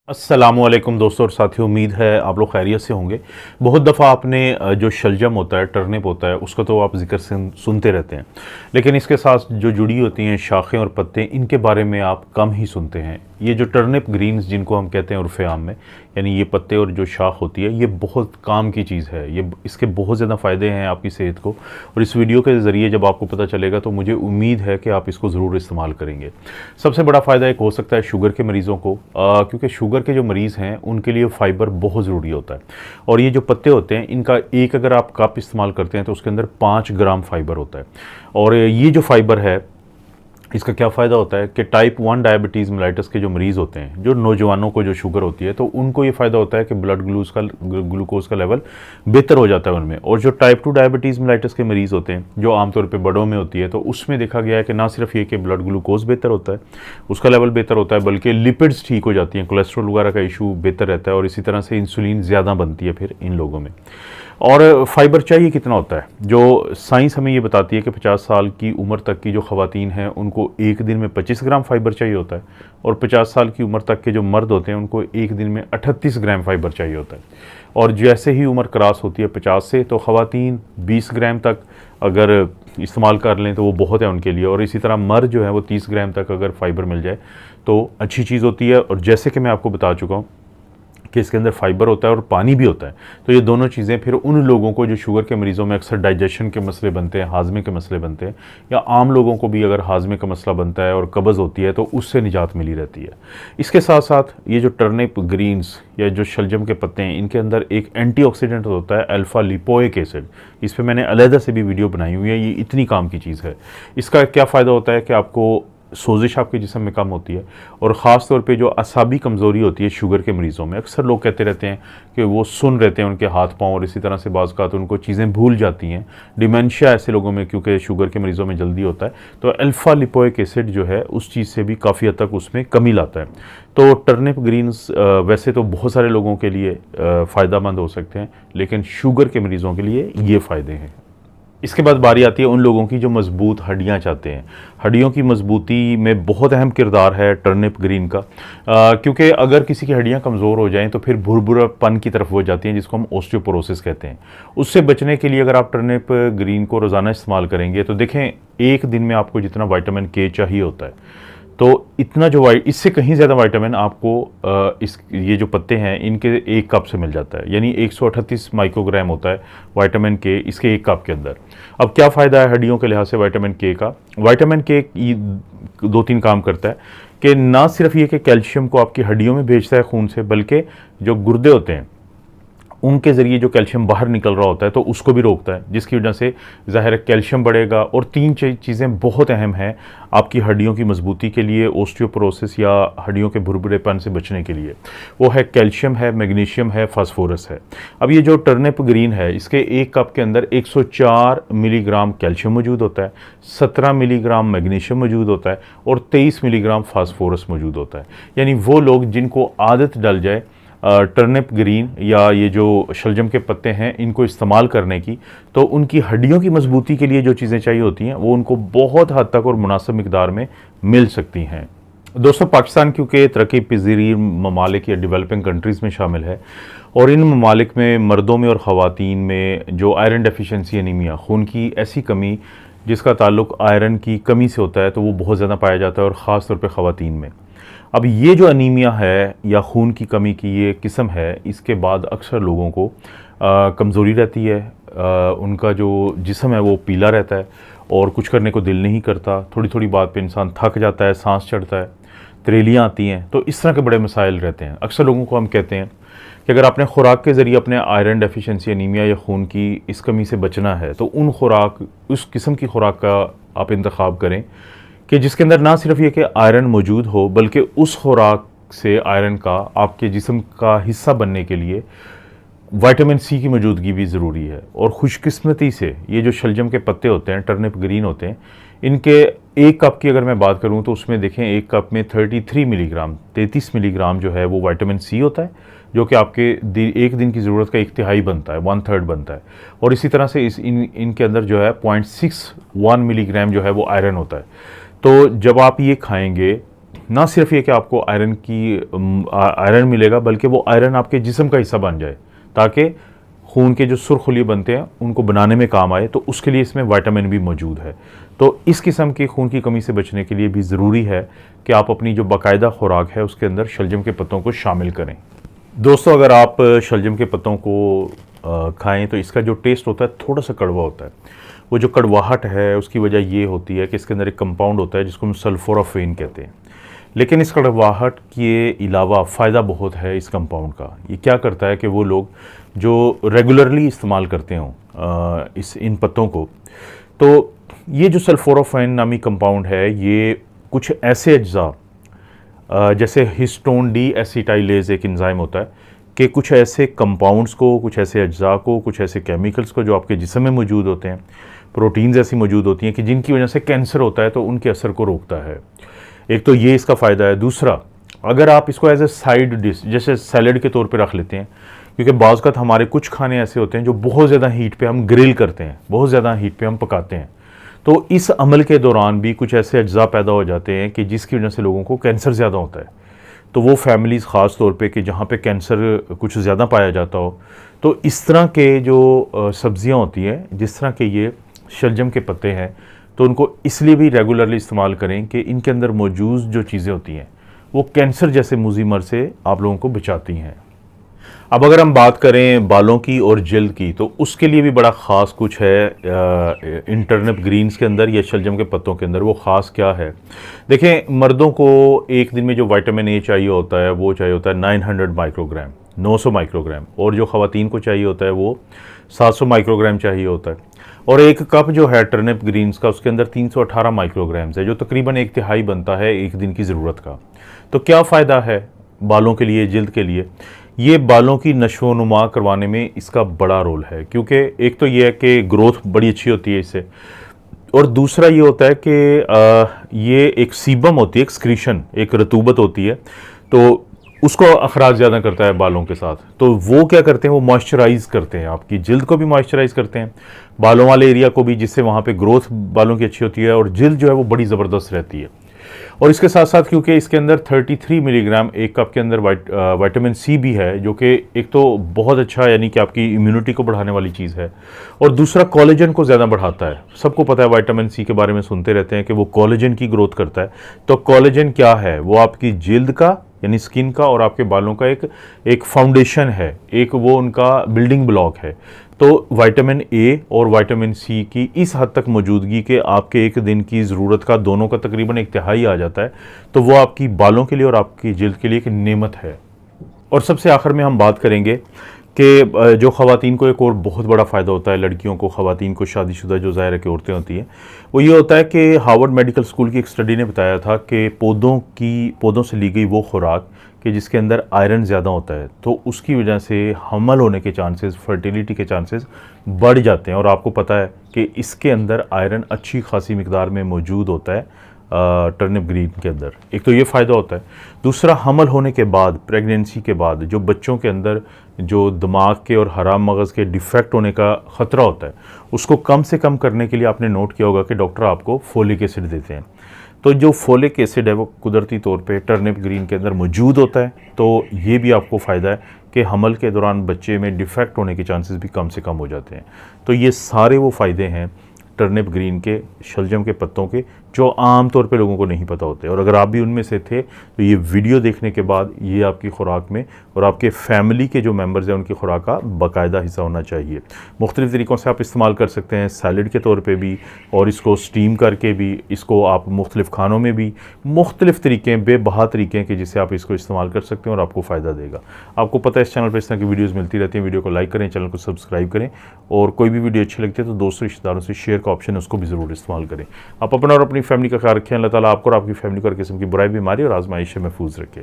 अस्सलामुअलैकुम दोस्तों और साथियों, उम्मीद है आप लोग खैरियत से होंगे। बहुत दफ़ा आपने जो शलजम होता है, टर्निप होता है, उसका तो आप जिक्र सुनते रहते हैं, लेकिन इसके साथ जो जुड़ी होती हैं शाखें और पत्ते, इनके बारे में आप कम ही सुनते हैं। ये जो टर्निप ग्रीन्स जिनको हम कहते हैं उर्फ़े आम में, यानी ये पत्ते और जो शाख होती है, ये बहुत काम की चीज़ है। ये इसके बहुत ज़्यादा फ़ायदे हैं आपकी सेहत को, और इस वीडियो के ज़रिए जब आपको पता चलेगा तो मुझे उम्मीद है कि आप इसको ज़रूर इस्तेमाल करेंगे। सबसे बड़ा फ़ायदा एक हो सकता है शुगर के मरीज़ों को, क्योंकि शुगर के जो मरीज़ हैं उनके लिए फ़ाइबर बहुत ज़रूरी होता है। और ये जो पत्ते होते हैं, इनका एक अगर आप कप इस्तेमाल करते हैं तो उसके अंदर 5 ग्राम फ़ाइबर होता है। और ये जो फ़ाइबर है, इसका क्या फ़ायदा होता है कि टाइप 1 डायबिटीज़ मेलाइटस के जो मरीज़ होते हैं, जो नौजवानों को जो शुगर होती है, तो उनको ये फ़ायदा होता है कि ब्लड ग्लूकोज़ का लेवल बेहतर हो जाता है उनमें। और जो टाइप 2 डायबिटीज़ मेलाइटस के मरीज़ होते हैं, जो आमतौर पे बड़ों में होती है, तो उसमें देखा गया है कि ना सिर्फ ये कि ब्लड ग्लूकोज़ बेहतर होता है, उसका लेवल बेहतर होता है, बल्कि लिपिड्स ठीक हो जाती हैं, कोलेस्ट्रॉल वगैरह का इशू बेहतर रहता है, और इसी तरह से इंसुलिन ज़्यादा बनती है फिर इन लोगों में। और फाइबर चाहिए कितना होता है, जो साइंस हमें ये बताती है कि 50 साल की उम्र तक की जो ख़वातीन हैं उनको एक दिन में 25 ग्राम फाइबर चाहिए होता है, और 50 साल की उम्र तक के जो मर्द होते हैं उनको एक दिन में 38 ग्राम फाइबर चाहिए होता है। और जैसे ही उम्र क्रॉस होती है 50 से, तो ख़वातीन 20 ग्राम तक अगर इस्तेमाल कर लें तो वो बहुत है उनके लिए, और इसी तरह मर्द जो है वो 30 ग्राम तक अगर फाइबर मिल जाए तो अच्छी चीज़ होती है। और जैसे कि मैं आपको बता चुका हूँ कि इसके अंदर फाइबर होता है और पानी भी होता है, तो ये दोनों चीज़ें फिर उन लोगों को जो शुगर के मरीज़ों में अक्सर डाइजेशन के मसले बनते हैं, हाजमे के मसले बनते हैं, या आम लोगों को भी अगर हाजमे का मसला बनता है और कब्ज़ होती है तो उससे निजात मिली रहती है। इसके साथ साथ ये जो टर्निप ग्रीन्स या जो शलजम के पत्ते हैं, इनके अंदर एक एंटीऑक्सीडेंट होता है अल्फ़ा लिपोइक एसिड। इस पर मैंने अलहदा से भी वीडियो बनाई हुई है, ये इतनी काम की चीज़ है। इसका क्या फ़ायदा होता है कि आपको सोजिश आपके जिस्म में कम होती है, और ख़ास तौर पे जो असाबी कमज़ोरी होती है शुगर के मरीज़ों में, अक्सर लोग कहते रहते हैं कि वो सुन रहते हैं उनके हाथ पाँव, और इसी तरह से बाज़ का तो उनको चीज़ें भूल जाती हैं। डिमेंशिया ऐसे लोगों में, क्योंकि शुगर के मरीज़ों में जल्दी होता है, तो अल्फ़ा लिपोइक एसिड जो है उस चीज़ से भी काफ़ी हद तक उसमें कमी लाता है। तो टर्निप ग्रीन्स वैसे तो बहुत सारे लोगों के लिए फ़ायदा मंद हो सकते हैं, लेकिन शुगर के मरीज़ों के लिए ये फ़ायदे हैं। इसके बाद बारी आती है उन लोगों की जो मजबूत हड्डियां चाहते हैं। हड्डियों की मजबूती में बहुत अहम किरदार है टर्निप ग्रीन का, क्योंकि अगर किसी की हड्डियां कमज़ोर हो जाएं तो फिर भुरभुरापन की तरफ हो जाती हैं, जिसको हम ऑस्टियोपोरोसिस कहते हैं। उससे बचने के लिए अगर आप टर्निप ग्रीन को रोज़ाना इस्तेमाल करेंगे तो देखें, एक दिन में आपको जितना विटामिन के चाहिए होता है, तो इतना जो इससे कहीं ज़्यादा विटामिन आपको ये जो पत्ते हैं इनके एक कप से मिल जाता है, यानी 138 माइक्रोग्राम होता है विटामिन के इसके एक कप के अंदर। अब क्या फ़ायदा है हड्डियों के लिहाज से विटामिन के का? विटामिन के 2-3 काम करता है कि ना सिर्फ ये कि कैल्शियम को आपकी हड्डियों में भेजता है खून से, बल्कि जो गुर्दे होते हैं उनके ज़रिए जो कैल्शियम बाहर निकल रहा होता है तो उसको भी रोकता है, जिसकी वजह से ज़ाहिर है कैल्शियम बढ़ेगा। और 3 चीज़ें बहुत अहम हैं आपकी हड्डियों की मजबूती के लिए, ऑस्टियोपोरोसिस या हड्डियों के भुरभुरेपन से बचने के लिए। वो है कैल्शियम है, मैग्नीशियम है, फास्फोरस है। अब ये जो टर्निप ग्रीन है, इसके एक कप के अंदर 104 मिलीग्राम कैल्शियम मौजूद होता है, 17 मिलीग्राम मैग्नीशियम मौजूद होता है, और 23 मिलीग्राम फास्फोरस मौजूद होता है। यानी वो लोग जिनको आदत डल जाए टर्निप ग्रीन या ये जो शलजम के पत्ते हैं इनको इस्तेमाल करने की, तो उनकी हड्डियों की मजबूती के लिए जो चीज़ें चाहिए होती हैं वो उनको बहुत हद तक और मुनासिब मिकदार में मिल सकती हैं। दोस्तों, पाकिस्तान क्योंकि तरक्की पज़ीर ममालिक या डेवलपिंग कंट्रीज़ में शामिल है, और इन ममालिक में मर्दों में और ख़वातीन में जो आयरन डेफिशिएंसी एनीमिया, खून की ऐसी कमी जिसका ताल्लुक आयरन की कमी से होता है, तो वो बहुत ज़्यादा पाया जाता है, और ख़ास तौर पे ख़वातीन में। अब ये जो अनीमिया है या खून की कमी की ये किस्म है, इसके बाद अक्सर लोगों को कमज़ोरी रहती है, उनका जो जिस्म है वो पीला रहता है, और कुछ करने को दिल नहीं करता, थोड़ी थोड़ी बात पे इंसान थक जाता है, सांस चढ़ता है, त्रेलियाँ आती हैं। तो इस तरह के बड़े मसाइल रहते हैं। अक्सर लोगों को हम कहते हैं कि अगर आपने खुराक के ज़रिए अपने आयरन डेफिशिएंसी एनीमिया या खून की इस कमी से बचना है, तो उस किस्म की खुराक का आप इंतखाब करें कि जिसके अंदर ना सिर्फ ये कि आयरन मौजूद हो, बल्कि उस खुराक से आयरन का आपके जिस्म का हिस्सा बनने के लिए विटामिन सी की मौजूदगी भी ज़रूरी है। और खुशकिस्मती से ये जो शलजम के पत्ते होते हैं, टर्निप ग्रीन होते हैं, इनके एक कप की अगर मैं बात करूं तो उसमें देखें एक कप में 33 मिलीग्राम जो है वो विटामिन सी होता है, जो कि आपके एक दिन की ज़रूरत का 1/3 बनता है, 1/3 बनता है। और इसी तरह से इनके अंदर जो है 0.61 मिलीग्राम जो है वो आयरन होता है। तो जब आप ये खाएंगे ना सिर्फ ये कि आपको आयरन मिलेगा, बल्कि वो आयरन आपके जिस्म का हिस्सा बन जाए, ताकि खून के जो सुरखुली बनते हैं उनको बनाने में काम आए। तो उसके लिए इसमें विटामिन भी मौजूद है। तो इस किस्म की खून की कमी से बचने के लिए भी ज़रूरी है कि आप अपनी जो बाकायदा खुराक है उसके अंदर शलजम के पत्तों को शामिल करें। दोस्तों, अगर आप शलजम के पत्तों को खाएं तो इसका जो टेस्ट होता है थोड़ा सा कड़वा होता है। वो जो कड़वाहट है उसकी वजह ये होती है कि इसके अंदर एक कंपाउंड होता है जिसको हम सल्फोराफेन कहते हैं। लेकिन इस कड़वाहट के अलावा फ़ायदा बहुत है इस कंपाउंड का। ये क्या करता है कि वो लोग जो रेगुलरली इस्तेमाल करते हों इन पत्तों को, तो ये जो सल्फोराफेन नामी कंपाउंड है ये कुछ ऐसे अज्जा जैसे हिस्टोन डी एसिटाइलेज एक एंजाइम होता है कि कुछ ऐसे कंपाउंड्स को, कुछ ऐसे अज्जा को, कुछ ऐसे केमिकल्स को जो आपके जिस्म में मौजूद होते हैं, प्रोटीन्स ऐसी मौजूद होती हैं कि जिनकी वजह से कैंसर होता है, तो उनके असर को रोकता है। एक तो ये इसका फ़ायदा है। दूसरा, अगर आप इसको एज ए साइड डिश जैसे सैलड के तौर पे रख लेते हैं, क्योंकि बाज़ हमारे कुछ खाने ऐसे होते हैं जो बहुत ज़्यादा हीट पे हम ग्रिल करते हैं, बहुत ज़्यादा हीट पे हम पकाते हैं, तो इस अमल के दौरान भी कुछ ऐसे अज्जा पैदा हो जाते हैं कि जिसकी वजह से लोगों को कैंसर ज़्यादा होता है। तो वो फैमिलीज़ ख़ास तौर पे कि जहाँ पे कैंसर कुछ ज़्यादा पाया जाता हो, तो इस तरह के जो सब्ज़ियाँ होती हैं, जिस तरह के ये शलजम के पत्ते हैं, तो उनको इसलिए भी रेगुलरली इस्तेमाल करें कि इनके अंदर मौजूद जो चीज़ें होती हैं वो कैंसर जैसे मुज़ी मर्ज़ से आप लोगों को बचाती हैं। अब अगर हम बात करें बालों की और जल्द की, तो उसके लिए भी बड़ा ख़ास कुछ है इन टर्निप ग्रीन्स के अंदर या शलजम के पत्तों के अंदर। वो ख़ास क्या है? देखें, मर्दों को एक दिन में जो विटामिन ए चाहिए होता है वो चाहिए होता है 900 माइक्रोग्राम, 900 माइक्रोग्राम, और जो ख़वातीन को चाहिए होता है वो 700 माइक्रोग्राम चाहिए होता है। और एक कप जो है टर्निप ग्रीन्स का, उसके अंदर 318 माइक्रोग्राम्स है, जो तकरीबन 1/3 बनता है एक दिन की ज़रूरत का। तो क्या फ़ायदा है बालों के लिए, जल्द के लिए? ये बालों की नशोनुमा करवाने में इसका बड़ा रोल है, क्योंकि एक तो ये है कि ग्रोथ बड़ी अच्छी होती है इससे, और दूसरा ये होता है कि ये एक सीबम होती है, एक स्क्रीशन, एक रतूबत होती है, तो उसको अखराज ज़्यादा करता है बालों के साथ। तो वो क्या करते हैं, वो मॉइस्चराइज़ करते हैं, आपकी जल्द को भी मॉइस्चराइज़ करते हैं, बालों वाले एरिया को भी, जिससे वहाँ पे ग्रोथ बालों की अच्छी होती है और जल्द जो है वो बड़ी ज़बरदस्त रहती है। और इसके साथ साथ क्योंकि इसके अंदर 33 मिलीग्राम एक कप के अंदर विटामिन सी भी है, जो कि एक तो बहुत अच्छा, यानी कि आपकी इम्यूनिटी को बढ़ाने वाली चीज़ है, और दूसरा कोलेजन को ज़्यादा बढ़ाता है। सबको पता है, विटामिन सी के बारे में सुनते रहते हैं कि वो कोलेजन की ग्रोथ करता है। तो कोलेजन क्या है? वो आपकी जल्द का, यानी स्किन का, और आपके बालों का एक फाउंडेशन है, एक वो उनका बिल्डिंग ब्लॉक है। तो विटामिन ए और विटामिन सी की इस हद तक मौजूदगी के आपके एक दिन की ज़रूरत का दोनों का तकरीबन 1/3 आ जाता है। तो वो आपकी बालों के लिए और आपकी जल्द के लिए एक नेमत है। और सबसे आखिर में हम बात करेंगे कि जो ख़वातीन को एक और बहुत बड़ा फ़ायदा होता है, लड़कियों को, ख़वातीन को, शादीशुदा जो ज़ाहिर है कि औरतें होती हैं, वो ये होता है कि हार्वर्ड मेडिकल स्कूल की एक स्टडी ने बताया था कि पौधों से ली गई वो खुराक कि जिसके अंदर आयरन ज़्यादा होता है, तो उसकी वजह से हमल होने के चांसेस, फर्टिलिटी के चांसेस बढ़ जाते हैं। और आपको पता है कि इसके अंदर आयरन अच्छी खासी मिकदार में मौजूद होता है टर्निप ग्रीन के अंदर। एक तो ये फ़ायदा होता है। दूसरा, हमल होने के बाद, प्रेगनेंसी के बाद, जो बच्चों के अंदर जो दिमाग के और हराम मगज़ के डिफेक्ट होने का ख़तरा होता है, उसको कम से कम करने के लिए आपने नोट किया होगा कि डॉक्टर आपको फोलिक एसिड देते हैं। तो जो फोलिक एसिड है वो कुदरती तौर पे टर्निप ग्रीन के अंदर मौजूद होता है। तो ये भी आपको फ़ायदा है कि हमल के दौरान बच्चे में डिफेक्ट होने के चांसेस भी कम से कम हो जाते हैं। तो ये सारे वो फ़ायदे हैं टर्निप ग्रीन के, शलजम के पत्तों के, जो आम तौर पे लोगों को नहीं पता होते। और अगर आप भी उनमें से थे तो ये वीडियो देखने के बाद ये आपकी खुराक में और आपके फैमिली के जो मेंबर्स हैं उनकी खुराक का बाकायदा हिस्सा होना चाहिए। मुख्तलिफ़ तरीक़ों से आप इस्तेमाल कर सकते हैं, सैलड के तौर पे भी, और इसको स्टीम करके भी, इसको आप मुख्तलिफ़ खानों में भी, मुख्तलिफ़ तरीक़े, बेबहा तरीक़े हैं कि जिससे आप इसको इस्तेमाल कर सकते हैं और आपको फ़ायदा देगा। आपको पता है इस चैनल पर इस तरह की वीडियोज़ मिलती रहती हैं। वीडियो को लाइक करें, चैनल को सब्सक्राइब करें, और कोई भी वीडियो अच्छी लगती है तो दोस्तों रिश्तेदारों से शेयर का ऑप्शन है, उसको भी ज़रूर इस्तेमाल करें। आप अपना और अपनी फैमिली का ख्याल रखें। अल्लाह ताला आपको और आपकी फैमिली को हर किस्म की बुराई, बीमारी और आजमाइश से महफूज रखें।